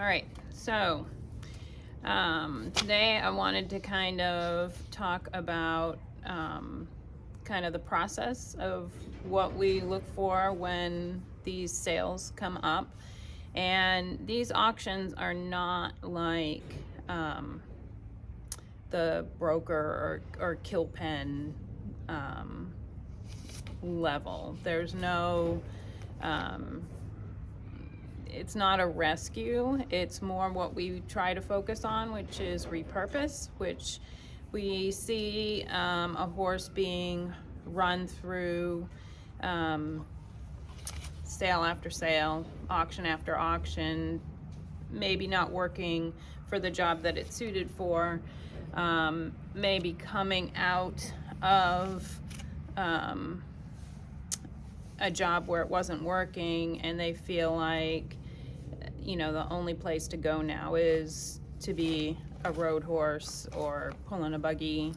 All right, so today I wanted to kind of talk about kind of the process of what we look for when these sales come up. And these auctions are not like the broker or kill pen level. There's no it's not a rescue. It's more what we try to focus on, which is repurpose, which we see a horse being run through sale after sale, auction after auction, maybe not working for the job that it's suited for, maybe coming out of a job where it wasn't working and they feel like, you know, the only place to go now is to be a road horse or pulling a buggy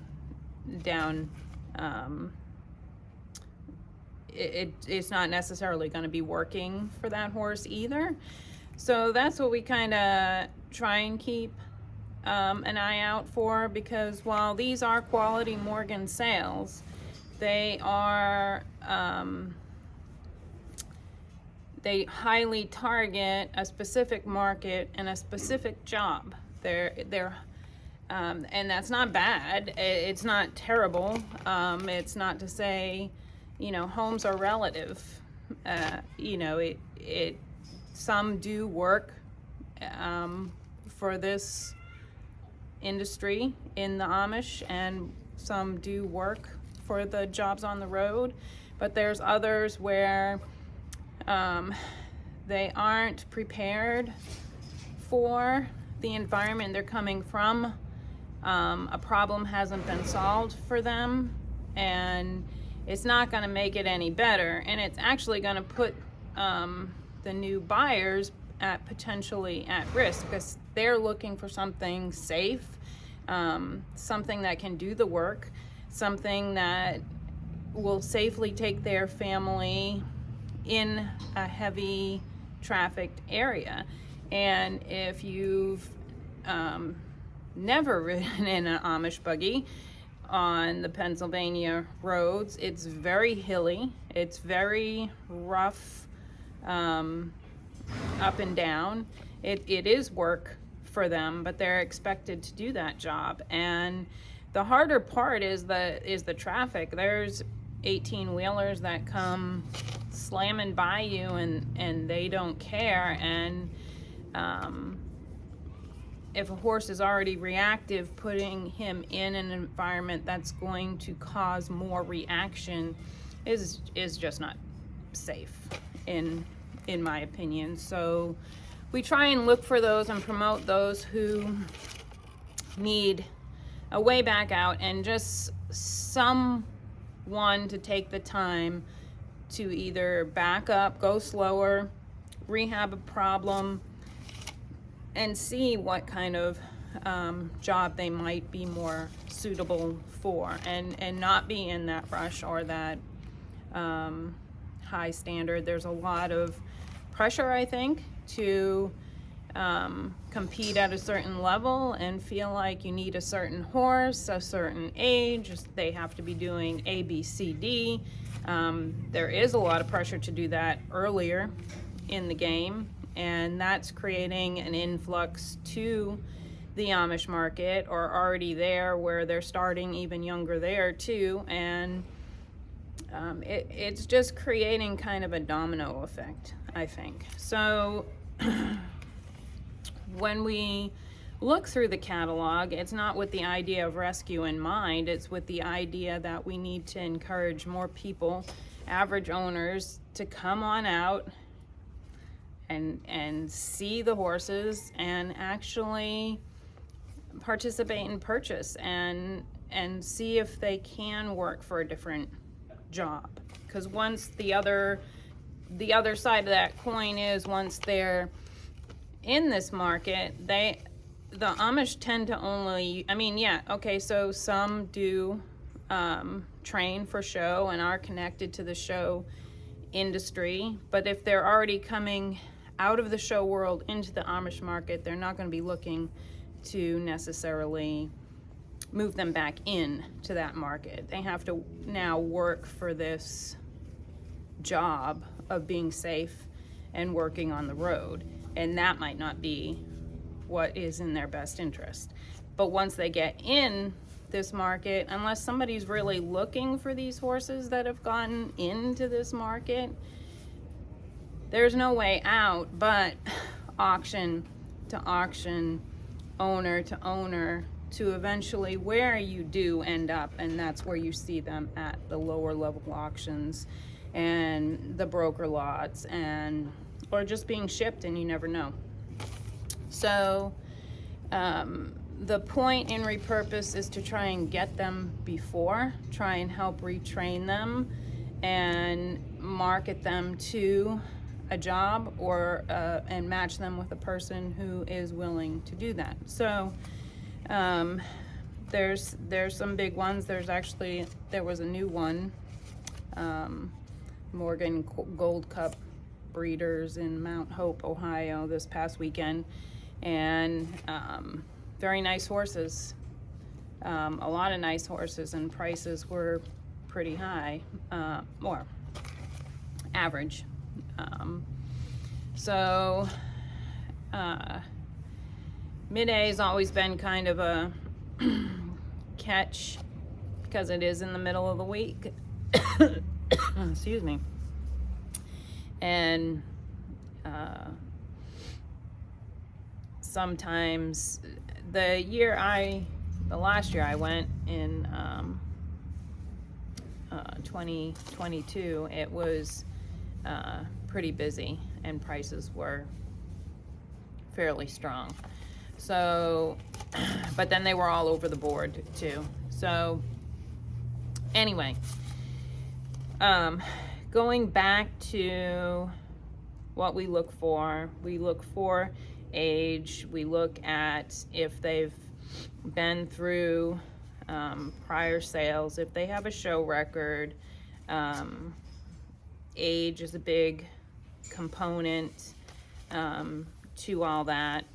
down. It's not necessarily going to be working for that horse either. So that's what we kind of try and keep an eye out for, because while these are quality Morgan sales, they are they highly target a specific market and a specific job. They're and that's not bad. It's not terrible. It's not to say, you know, homes are relative. You know, it some do work for this industry in the Amish, and some do work for the jobs on the road, but there's others where they aren't prepared for the environment they're coming from. A problem hasn't been solved for them, and it's not going to make it any better, and it's actually going to put the new buyers potentially at risk, because they're looking for something safe, something that can do the work, something that will safely take their family in a heavy trafficked area. And if you've never ridden in an Amish buggy on the Pennsylvania roads, it's very hilly, it's very rough, up and down. It is work for them, but they're expected to do that job. And the harder part is the traffic. There's 18-wheelers that come slamming by you, and they don't care. And if a horse is already reactive, putting him in an environment that's going to cause more reaction is just not safe, in my opinion. So we try and look for those and promote those who need a way back out, and just someone to take the time to either back up, go slower, rehab a problem, and see what kind of job they might be more suitable for, and not be in that rush or that high standard. There's a lot of pressure, I think, to compete at a certain level and feel like you need a certain horse, a certain age. They have to be doing A, B, C, D. There is a lot of pressure to do that earlier in the game, and that's creating an influx to the Amish market, or already there, where they're starting even younger there too. And it's just creating kind of a domino effect, I think. So when we look through the catalog, it's not with the idea of rescue in mind. It's with the idea that we need to encourage more people, average owners, to come on out and see the horses and actually participate in purchase, and see if they can work for a different job. Because once the other side of that coin is, once they're in this market, the Amish tend to only, I mean, yeah, okay, so some do train for show and are connected to the show industry, but if they're already coming out of the show world into the Amish market, they're not going to be looking to necessarily move them back in to that market. They have to now work for this job of being safe and working on the road, and that might not be what is in their best interest. But once they get in this market, unless somebody's really looking for these horses that have gotten into this market, there's no way out but auction to auction, owner to owner, to eventually where you do end up, and that's where you see them at the lower level auctions and the broker lots, and or just being shipped and you never know. So the point in Repurpose is to try and get them before, try and help retrain them and market them to a job, or and match them with a person who is willing to do that. So there's some big ones. There was a new one, Morgan Gold Cup breeders in Mount Hope, Ohio, this past weekend, and very nice horses, a lot of nice horses, and prices were pretty high, or average. So mid-A's always been kind of a catch because it is in the middle of the week. Excuse me. And sometimes the last year I went in 2022, it was pretty busy and prices were fairly strong. So, but then they were all over the board too. So anyway, going back to what we look for age, we look at if they've been through prior sales, if they have a show record. Age is a big component to all that,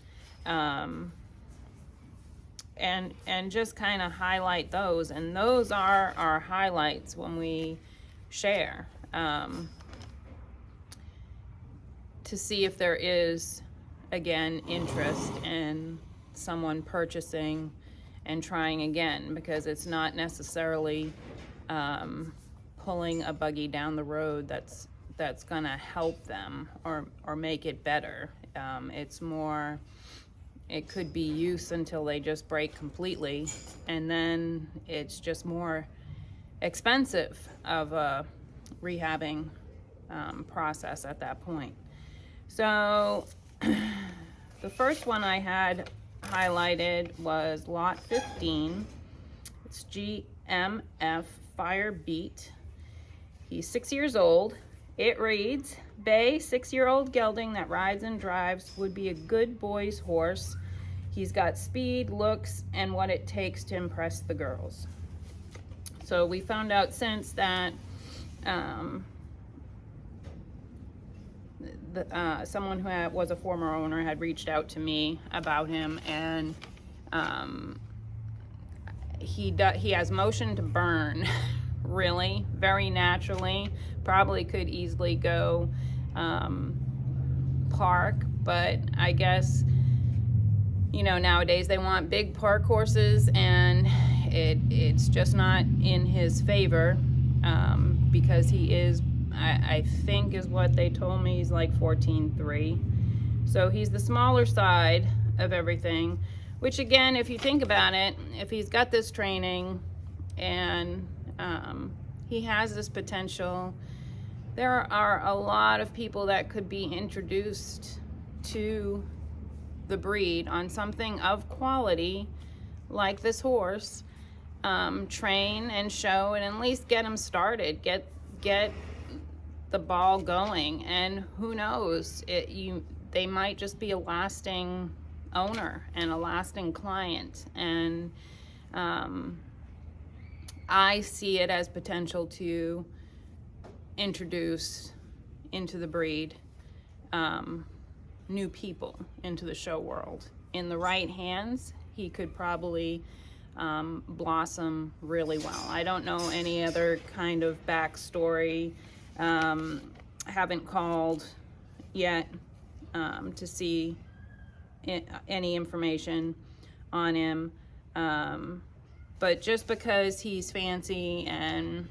and just kind of highlight those, and those are our highlights when we share, to see if there is, again, interest in someone purchasing and trying again, because it's not necessarily pulling a buggy down the road that's gonna help them or make it better. It's more, it could be use until they just break completely, and then it's just more expensive of a rehabbing process at that point. So the first one I had highlighted was lot 15. It's GMF Fire Beat. He's 6 years old. It reads, Bay, 6-year-old gelding that rides and drives, would be a good boy's horse. He's got speed, looks, and what it takes to impress the girls. So we found out since that someone who was a former owner had reached out to me about him, and he has motion to burn, really, very naturally. Probably could easily go park, but I guess, you know, nowadays they want big park horses, and it's just not in his favor, because he is, I think is what they told me, he's like 14.3. So he's the smaller side of everything, which again, if you think about it, if he's got this training and he has this potential, there are a lot of people that could be introduced to the breed on something of quality like this horse, train and show, and at least get them started, get the ball going, and who knows, they might just be a lasting owner and a lasting client. And I see it as potential to introduce into the breed new people into the show world. In the right hands, he could probably blossom really well. I don't know any other kind of backstory. Haven't called yet to see any information on him. But just because he's fancy and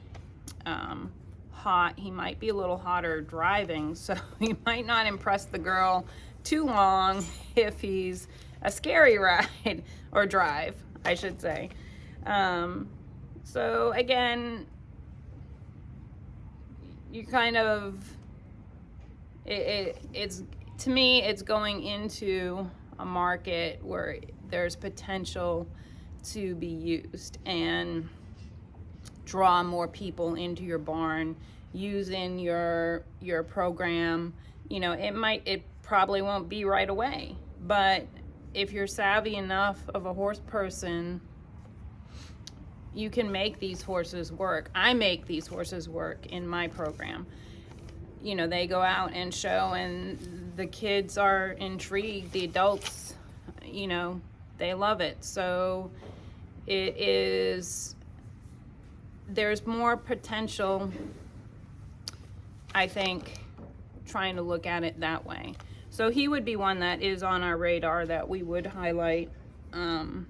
hot, he might be a little hotter driving, so he might not impress the girl too long if he's a scary ride or drive, I should say. So again, you kind of, it's, to me, it's going into a market where there's potential to be used and draw more people into your barn using your program. You know, it probably won't be right away, but if you're savvy enough of a horse person, you can make these horses work. I make these horses work in my program. You know, they go out and show, and the kids are intrigued. The adults, you know, they love it. So there's more potential, I think, trying to look at it that way. So he would be one that is on our radar that we would highlight. And,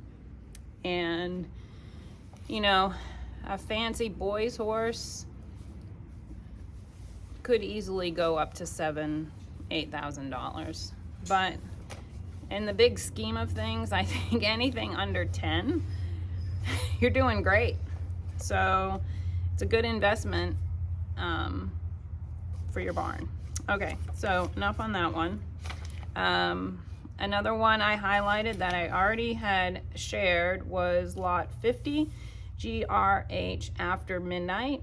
you know, a fancy boy's horse could easily go up to $7,000-8,000. But in the big scheme of things, I think anything under 10, you're doing great. So it's a good investment for your barn. Okay, so enough on that one. Another one I highlighted that I already had shared was lot 50, GRH After Midnight.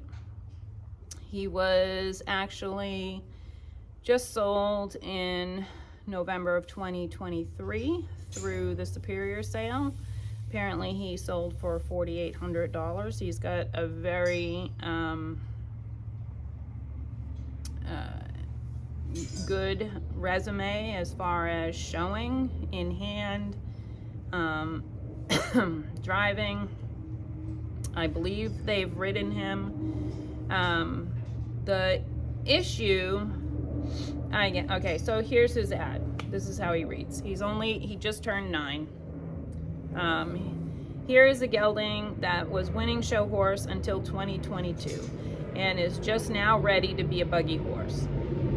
He was actually just sold in November of 2023 through the Superior sale. Apparently he sold for $4,800. He's got a very good resume as far as showing in hand, driving. I believe they've ridden him. The issue, okay, so here's his ad. This is how he reads. He just turned 9. Here is a gelding that was winning show horse until 2022 and is just now ready to be a buggy horse.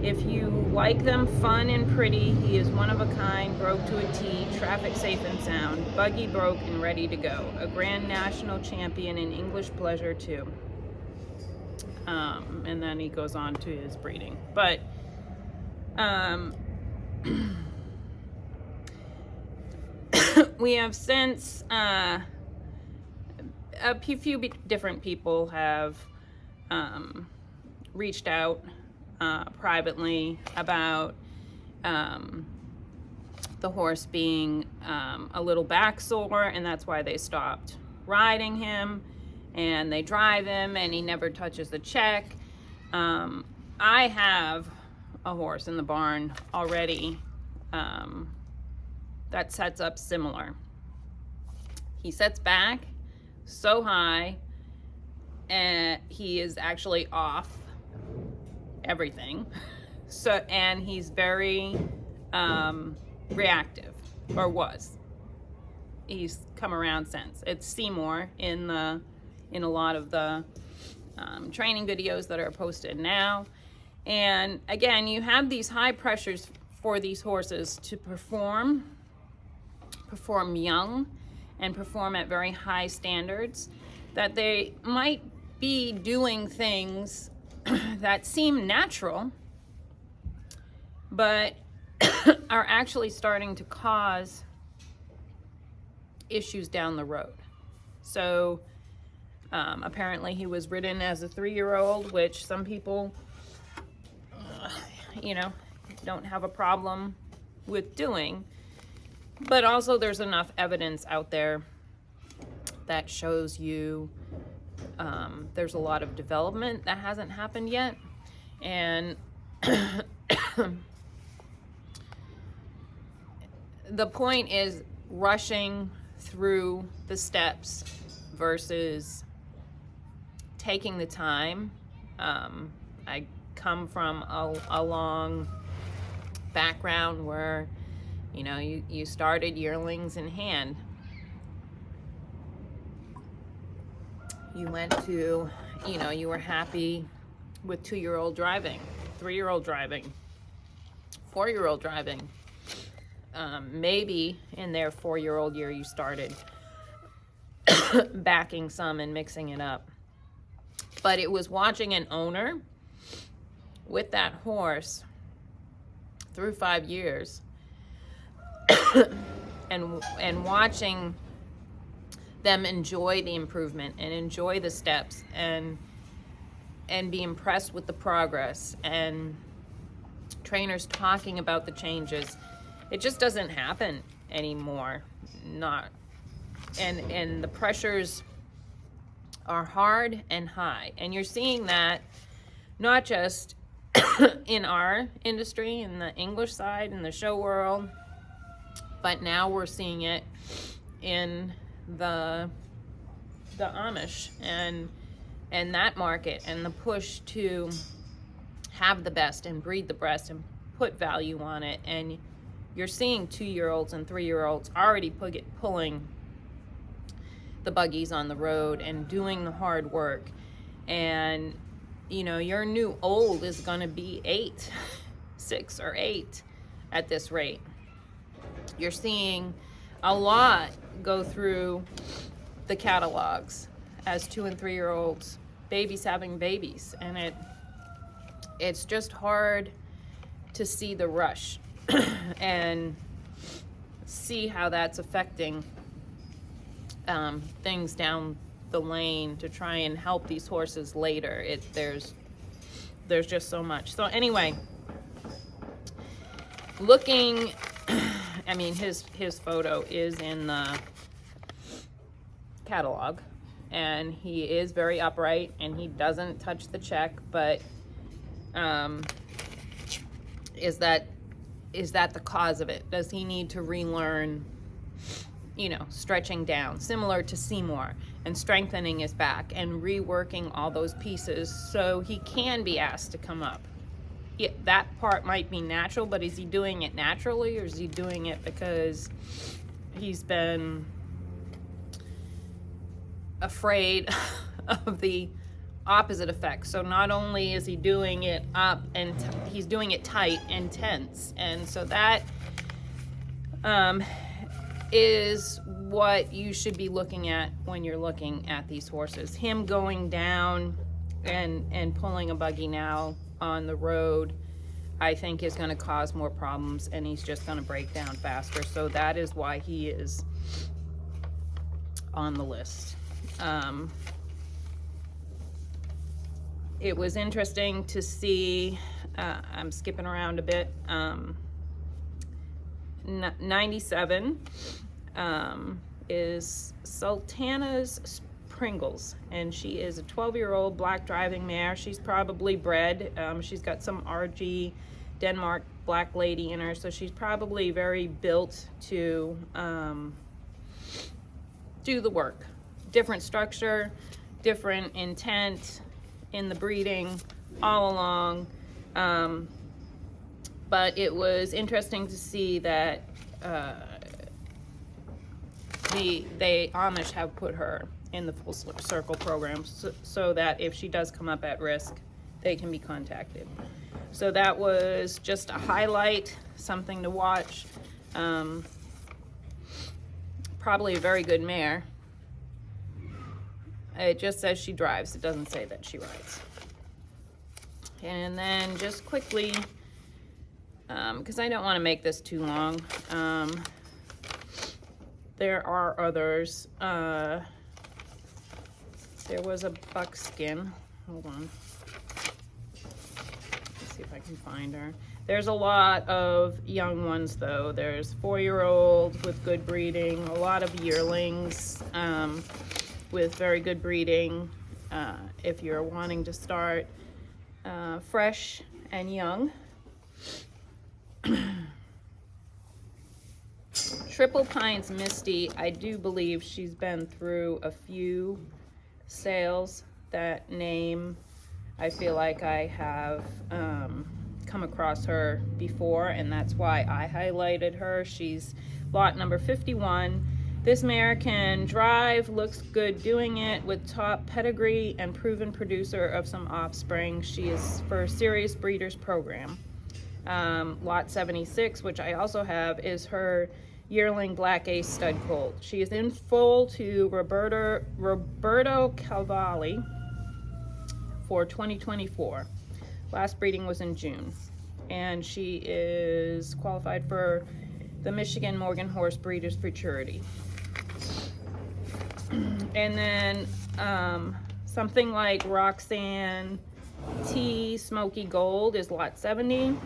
If you like them fun and pretty, he is one of a kind, broke to a T, traffic safe and sound, buggy broke and ready to go. A grand national champion in English pleasure too. And then he goes on to his breeding. But we have since, a few different people have reached out privately about the horse being a little back sore, and that's why they stopped riding him, and they drive him and he never touches the check. I have a horse in the barn already that sets up similar. He sets back so high and he is actually off everything. So, and he's very reactive, or was. He's come around since. It's Seymour in a lot of the training videos that are posted now. And again, you have these high pressures for these horses to perform young and perform at very high standards, that they might be doing things that seem natural, but are actually starting to cause issues down the road. So apparently he was ridden as a 3-year-old, which some people, you know, don't have a problem with doing. But also there's enough evidence out there that shows you there's a lot of development that hasn't happened yet. And the point is rushing through the steps versus taking the time. I come from a long background where, you know, you started yearlings in hand. You went to, you know, you were happy with 2-year-old driving, 3-year-old driving, 4-year-old driving. Maybe in their 4-year-old year you started backing some and mixing it up. But it was watching an owner with that horse through 5 years and watching them enjoy the improvement and enjoy the steps and be impressed with the progress, and trainers talking about the changes. It just doesn't happen anymore. And the pressures are hard and high, and you're seeing that not just in our industry, in the English side, in the show world, but now we're seeing it in the Amish and that market, and the push to have the best and breed the best and put value on it. And you're seeing 2-year-olds and 3-year-olds already pulling the buggies on the road and doing the hard work. And you know, your new old is going to be 8, 6 or 8 at this rate. You're seeing a lot go through the catalogs as 2- and 3-year-olds, babies having babies, and it's just hard to see the rush and see how that's affecting things down the lane to try and help these horses later. There's just so much. So anyway, looking, I mean, his photo is in the catalog, and he is very upright and he doesn't touch the check, but is that the cause of it? Does he need to relearn, you know, stretching down, similar to Seymour, and strengthening his back and reworking all those pieces so he can be asked to come up? Yeah, that part might be natural, but is he doing it naturally, or is he doing it because he's been afraid of the opposite effect? So not only is he doing it up, and he's doing it tight and tense, and so that is what you should be looking at when you're looking at these horses. Him going down and pulling a buggy now on the road, I think is going to cause more problems, and he's just going to break down faster. So that is why he is on the list. It was interesting to see, I'm skipping around a bit, 97 is Sultana's Pringles, and she is a 12-year-old black driving mare. She's probably bred. She's got some RG Denmark black lady in her, so she's probably very built to do the work. Different structure, different intent in the breeding all along, but it was interesting to see that the Amish have put her in the Full Circle program, so that if she does come up at risk, they can be contacted. So that was just a highlight, something to watch. Probably a very good mare. It just says she drives. It doesn't say that she rides. And then just quickly, because I don't want to make this too long, there are others. There was a buckskin. Hold on. Let's see if I can find her. There's a lot of young ones, though. There's 4-year-olds with good breeding, a lot of yearlings with very good breeding. If you're wanting to start fresh and young. Triple Pines Misty, I do believe she's been through a few sales. That name, I feel like I have come across her before, and that's why I highlighted her. She's lot number 51. This mare can drive, looks good doing it, with top pedigree and proven producer of some offspring. She is for Serious Breeders Program. Lot 76, which I also have, is her yearling Black Ace stud colt. She is in full to Roberto Cavalli for 2024. Last breeding was in June. And she is qualified for the Michigan Morgan Horse Breeders Futurity. And then something like Roxanne T Smoky Gold is lot 70.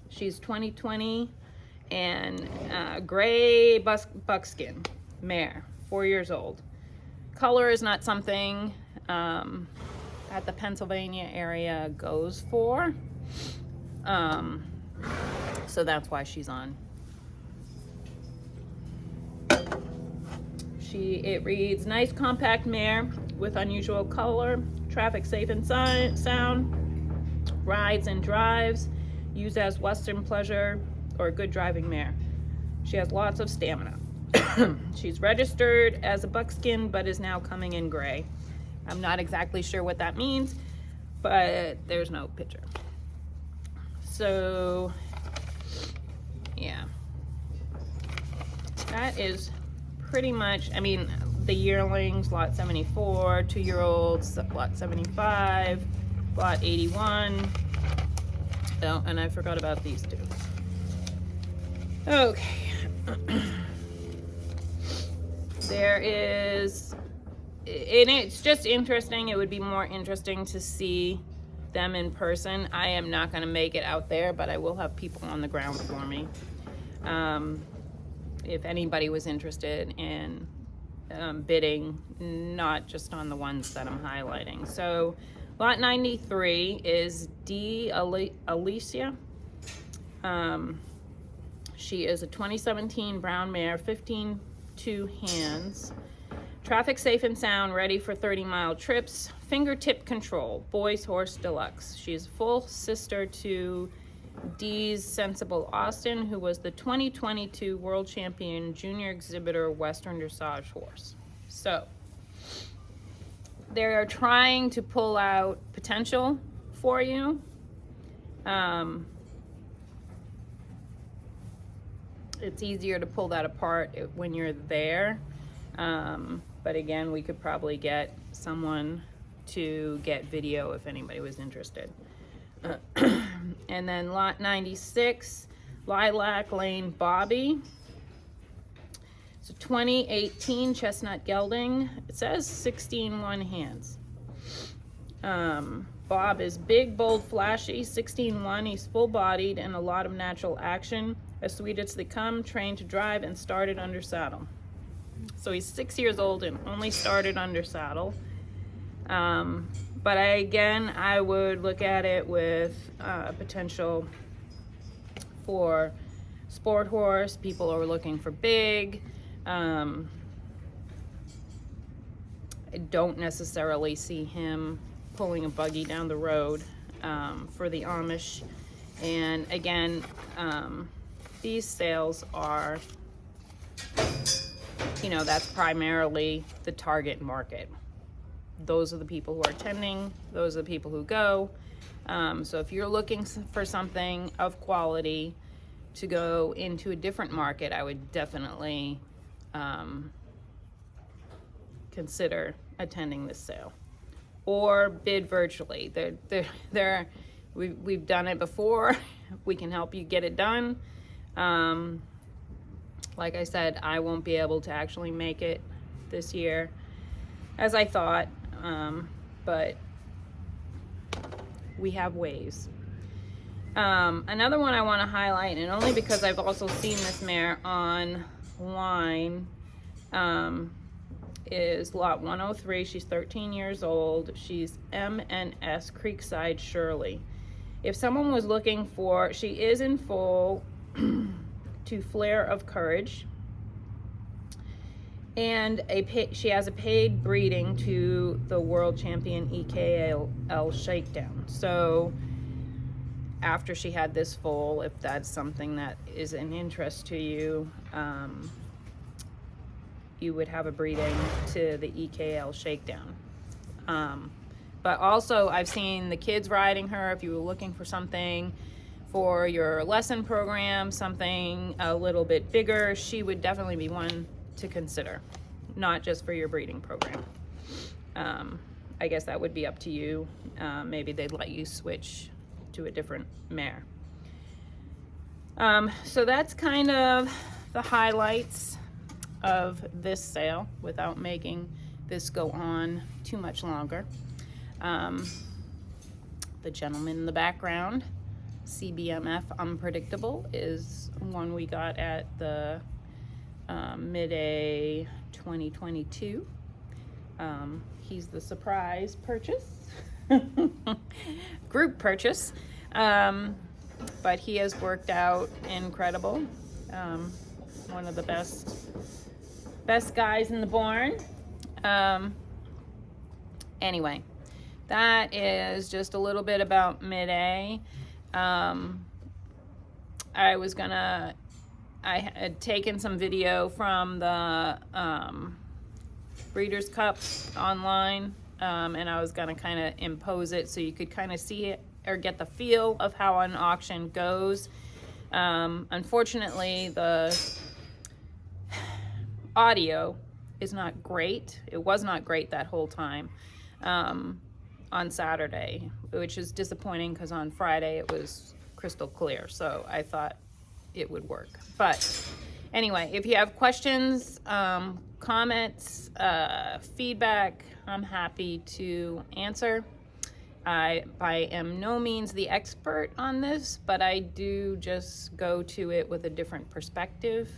She's 2020 and gray buckskin mare, 4 years old. Color is not something that the Pennsylvania area goes for, so that's why she's on. It reads, nice compact mare with unusual color, traffic safe and sound, rides and drives, used as Western pleasure or good driving mare. She has lots of stamina. She's registered as a buckskin, but is now coming in gray. I'm not exactly sure what that means, but there's no picture. So, yeah. That is pretty much, I mean, the yearlings, lot 74, 2-year-olds, lot 75, lot 81. Oh, and I forgot about these two. Okay. There is, and it's just interesting. It would be more interesting to see them in person. I am not going to make it out there, but I will have people on the ground for me. If anybody was interested in bidding, not just on the ones that I'm highlighting. So lot 93 is D. Alicia. She is a 2017 brown mare, 15-2 hands. Traffic safe and sound, ready for 30-mile trips. Fingertip control, boys horse deluxe. She's full sister to D's Sensible Austin, who was the 2022 world champion junior exhibitor Western dressage horse. So they're trying to pull out potential for you. It's easier to pull that apart when you're there. But again, we could probably get someone to get video if anybody was interested. And then lot 96, Lilac Lane Bobby. It's a 2018 chestnut gelding. It says 16-1 hands. Bob is big, bold, flashy, 16-1. He's full-bodied and a lot of natural action. As sweet as they come, trained to drive and started under saddle. So he's 6 years old and only started under saddle. But I would look at it with potential for sport horse. People are looking for big. I don't necessarily see him pulling a buggy down the road for the Amish. And again, these sales are, that's primarily the target market. Those are the people who are attending. Those are the people who go. So if you're looking for something of quality to go into a different market, I would definitely consider attending this sale or bid virtually. We've done it before. We can help you get it done. Like I said, I won't be able to actually make it this year as I thought, but we have ways. Another one I want to highlight, and only because I've also seen this mare online, is lot 103. She's 13 years old. She's M&S Creekside Shirley. If someone was looking for, she is in full to Flare of Courage. And she has a paid breeding to the world champion EKL Shakedown. So after she had this foal, if that's something that is an interest to you, you would have a breeding to the EKL Shakedown. But also I've seen the kids riding her. If you were looking for something for your lesson program, something a little bit bigger, she would definitely be one to consider, not just for your breeding program. I guess that would be up to you. Maybe they'd let you switch to a different mare. So that's kind of the highlights of this sale without making this go on too much longer. The gentleman in the background, CBMF Unpredictable, is one we got at the Mid-A 2022. He's the surprise purchase, group purchase, but he has worked out incredible. One of the best guys in the barn. Anyway, that is just a little bit about Mid-A. I had taken some video from the Breeders' Cup online, and I was gonna kind of impose it so you could kind of see it or get the feel of how an auction goes. Unfortunately, the audio is not great. It was not great that whole time on Saturday, which is disappointing because on Friday it was crystal clear, so I thought it would work. But anyway, if you have questions, comments, feedback, I'm happy to answer. I am no means the expert on this, but I do just go to it with a different perspective.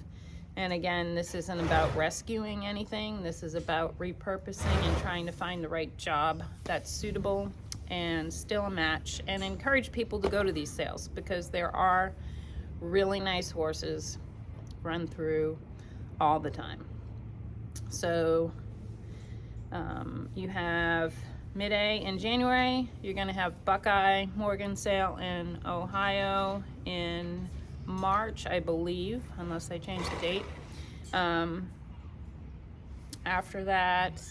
And again, this isn't about rescuing anything. This is about repurposing and trying to find the right job that's suitable and still a match, and encourage people to go to these sales because there are really nice horses run through all the time. So you have Mid-A in January. You're going to have Buckeye Morgan sale in Ohio in March, I believe, unless they change the date. After that,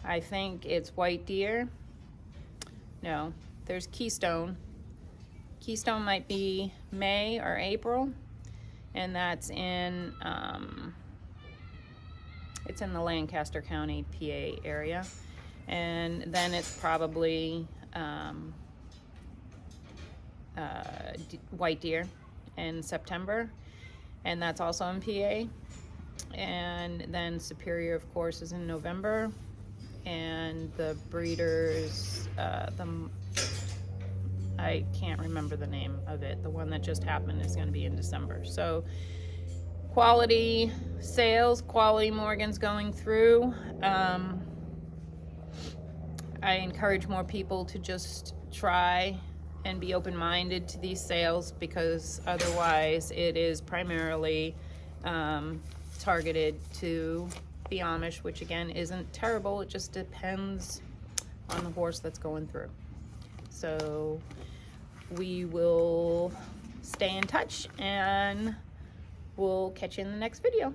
I think it's White Deer. No, there's Keystone. Keystone might be May or April, and that's in it's in the Lancaster County, PA area. And then it's probably White Deer in September, and that's also in PA. And then Superior, of course, is in November, and the Breeders, I can't remember the name of it, the one that just happened is going to be in December. So quality sales, quality Morgans going through. I encourage more people to just try and be open-minded to these sales, because otherwise it is primarily targeted to the Amish, which again isn't terrible. It just depends on the horse that's going through. So we will stay in touch, and we'll catch you in the next video.